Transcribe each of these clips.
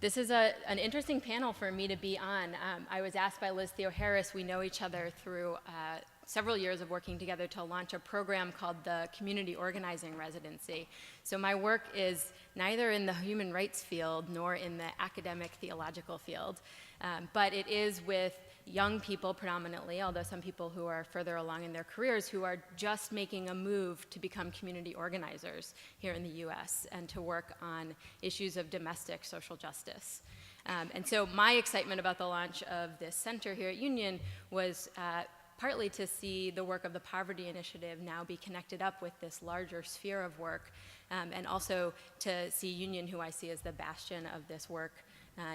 This is an interesting panel for me to be on. I was asked by Liz Theo-Harris, we know each other through several years of working together to launch a program called the Community Organizing Residency. So my work is neither in the human rights field nor in the academic theological field, but it is with young people predominantly, although some people who are further along in their careers who are just making a move to become community organizers here in the US and to work on issues of domestic social justice. And so my excitement about the launch of this center here at Union was partly to see the work of the Poverty Initiative now be connected up with this larger sphere of work, and also to see Union, who I see as the bastion of this work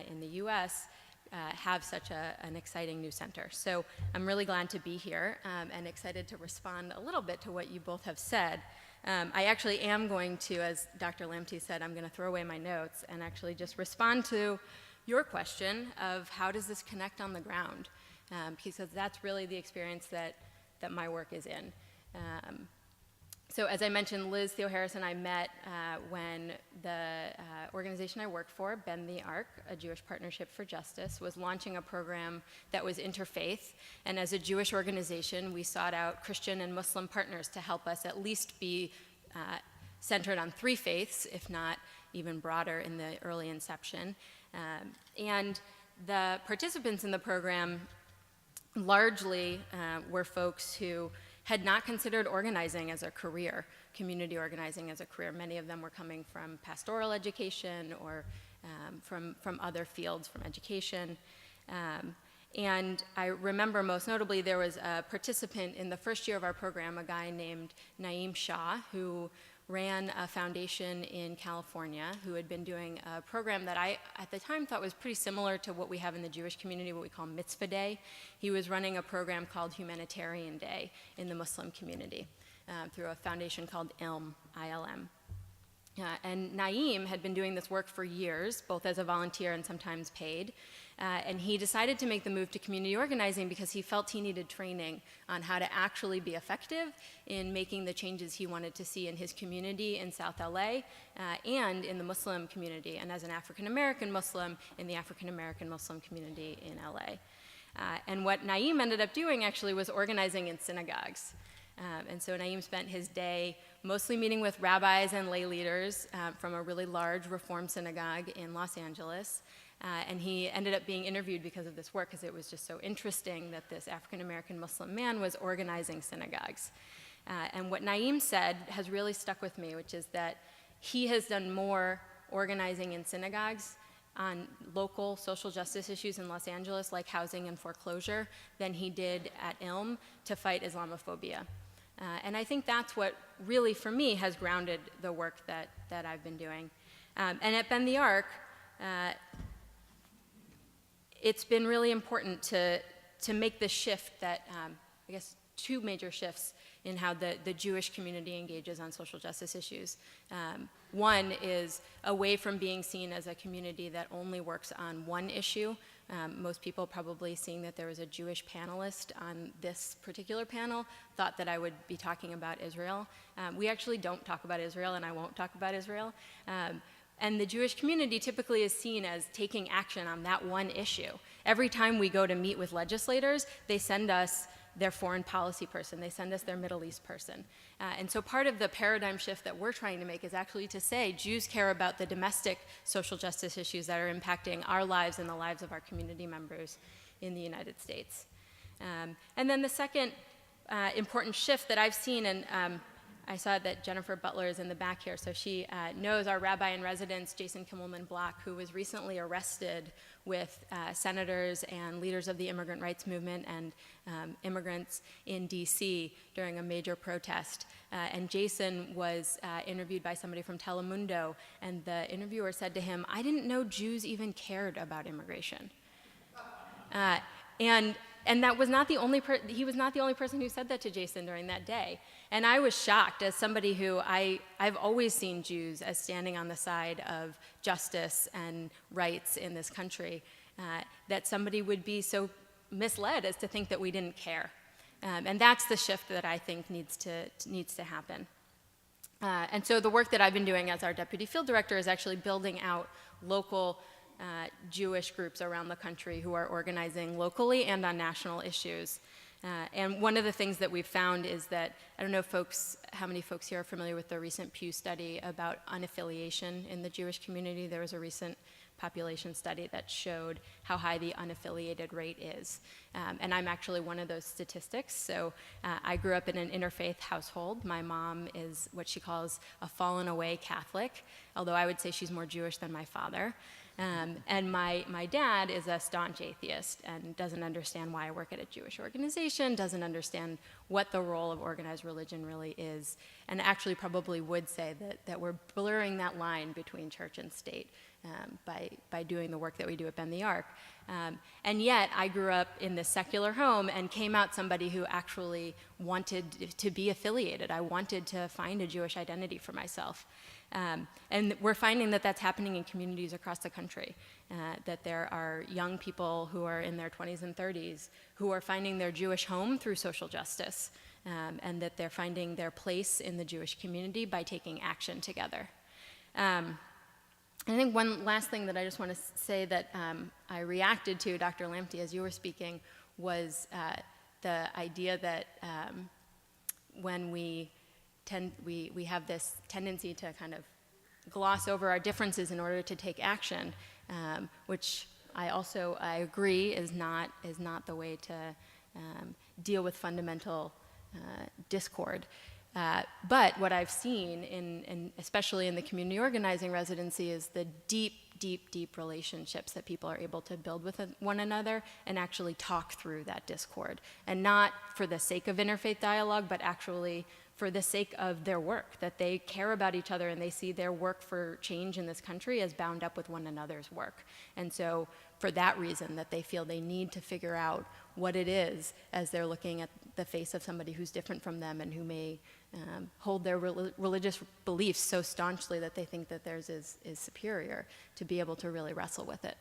in the US, have such an exciting new center. So I'm really glad to be here and excited to respond a little bit to what you both have said. I actually am going to, as Dr. Lamptey said, I'm going to throw away my notes and actually just respond to your question of how does this connect on the ground, because that's really the experience that my work is in. So as I mentioned, Liz Theo-Harris and I met when the organization I worked for, Bend the Arc, a Jewish Partnership for Justice, was launching a program that was interfaith. And as a Jewish organization, we sought out Christian and Muslim partners to help us at least be centered on three faiths, if not even broader in the early inception. And the participants in the program largely were folks who had not considered organizing as a career, community organizing as a career. Many of them were coming from pastoral education or from other fields, from education. And I remember most notably there was a participant in the first year of our program, a guy named Naeem Shah, who ran a foundation in California, who had been doing a program that I, at the time, thought was pretty similar to what we have in the Jewish community, what we call Mitzvah Day. He was running a program called Humanitarian Day in the Muslim community through a foundation called ILM, I-L-M. And Naeem had been doing this work for years, both as a volunteer and sometimes paid. And he decided to make the move to community organizing because he felt he needed training on how to actually be effective in making the changes he wanted to see in his community in South LA and in the Muslim community, and as an African-American Muslim in the African-American Muslim community in LA. And what Naeem ended up doing actually was organizing in synagogues. And so Naeem spent his day mostly meeting with rabbis and lay leaders from a really large Reform synagogue in Los Angeles. And he ended up being interviewed because of this work, because it was just so interesting that this African-American Muslim man was organizing synagogues. And what Naeem said has really stuck with me, which is that he has done more organizing in synagogues on local social justice issues in Los Angeles, like housing and foreclosure, than he did at ILM to fight Islamophobia. And I think that's what really, for me, has grounded the work that I've been doing. And at Bend the Arc, it's been really important to make the shift that, I guess, two major shifts in how the Jewish community engages on social justice issues. One is away from being seen as a community that only works on one issue. Most people probably seeing that there was a Jewish panelist on this particular panel thought that I would be talking about Israel. We actually don't talk about Israel, and I won't talk about Israel. And the Jewish community typically is seen as taking action on that one issue. Every time we go to meet with legislators, they send us their foreign policy person, they send us their Middle East person. And so part of the paradigm shift that we're trying to make is actually to say Jews care about the domestic social justice issues that are impacting our lives and the lives of our community members in the United States. And then the second important shift that I've seen, and I saw that Jennifer Butler is in the back here, so she knows our rabbi in residence, Jason Kimmelman-Block, who was recently arrested with senators and leaders of the immigrant rights movement and immigrants in DC during a major protest. And Jason was interviewed by somebody from Telemundo, and the interviewer said to him, "I didn't know Jews even cared about immigration." And that was not the only he was not the only person who said that to Jason during that day. And I was shocked as somebody who I've always seen Jews as standing on the side of justice and rights in this country, that somebody would be so misled as to think that we didn't care. And that's the shift that I think needs to happen. And so the work that I've been doing as our deputy field director is actually building out local Jewish groups around the country who are organizing locally and on national issues. And one of the things that we've found is that, I don't know how many folks here are familiar with the recent Pew study about unaffiliation in the Jewish community. There was a recent population study that showed how high the unaffiliated rate is. And I'm actually one of those statistics. So I grew up in an interfaith household. My mom is what she calls a fallen away Catholic, although I would say she's more Jewish than my father. And my dad is a staunch atheist and doesn't understand why I work at a Jewish organization, doesn't understand what the role of organized religion really is, and actually probably would say that we're blurring that line between church and state by doing the work that we do at Bend the Arc. And yet I grew up in this secular home and came out somebody who actually wanted to be affiliated. I wanted to find a Jewish identity for myself. And we're finding that that's happening in communities across the country, that there are young people who are in their 20s and 30s who are finding their Jewish home through social justice, and that they're finding their place in the Jewish community by taking action together. I think one last thing that I just want to say that I reacted to, Dr. Lamptey, as you were speaking, was the idea that when we have this tendency to kind of gloss over our differences in order to take action, which I agree is not the way to deal with fundamental discord. But what I've seen, especially in the community organizing residency, is the deep relationships that people are able to build with one another and actually talk through that discord. And not for the sake of interfaith dialogue, but actually for the sake of their work, that they care about each other and they see their work for change in this country as bound up with one another's work. And so for that reason, that they feel they need to figure out what it is as they're looking at the face of somebody who's different from them and who may hold their religious beliefs so staunchly that they think that theirs is superior, to be able to really wrestle with it.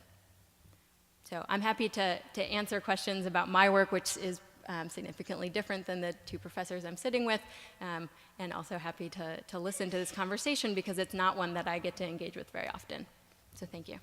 So I'm happy to answer questions about my work, which is significantly different than the two professors I'm sitting with, and also happy to listen to this conversation because it's not one that I get to engage with very often. So thank you.